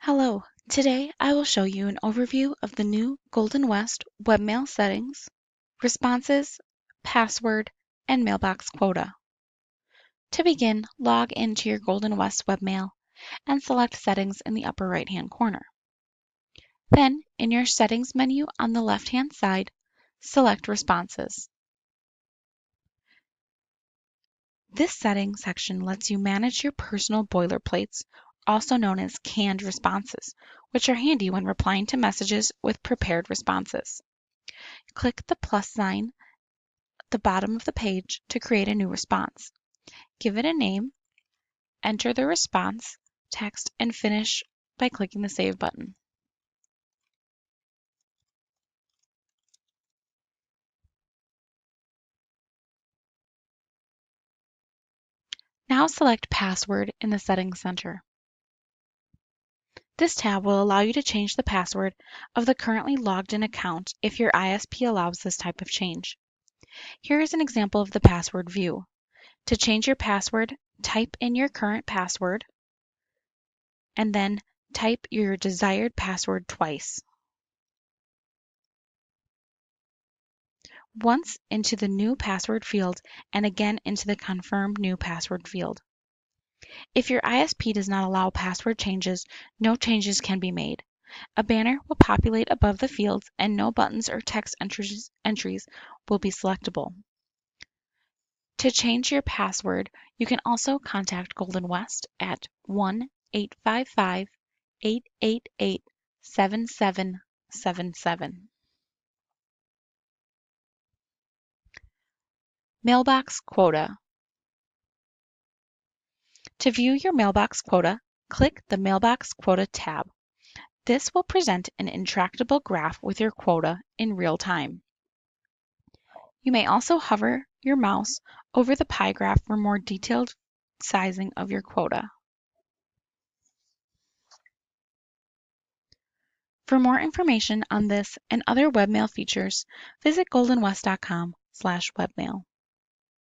Hello, today I will show you an overview of the new Golden West Webmail settings, responses, password, and mailbox quota. To begin, log into your Golden West Webmail and select Settings in the upper right-hand corner. Then, in your Settings menu on the left-hand side, select Responses. This setting section lets you manage your personal boilerplates, also known as canned responses, which are handy when replying to messages with prepared responses. Click the plus sign at the bottom of the page to create a new response. Give it a name, enter the response text, and finish by clicking the Save button. Now select Password in the Settings Center. This tab will allow you to change the password of the currently logged in account if your ISP allows this type of change. Here is an example of the password view. To change your password, type in your current password and then type your desired password twice. Once into the new password field and again into the confirm new password field. If your ISP does not allow password changes, no changes can be made. A banner will populate above the fields and no buttons or text entries will be selectable. To change your password, you can also contact Golden West at 1-855-888-7777. Mailbox Quota. To view your mailbox quota, click the Mailbox Quota tab. This will present an intractable graph with your quota in real time. You may also hover your mouse over the pie graph for more detailed sizing of your quota. For more information on this and other webmail features, visit goldenwest.com/webmail.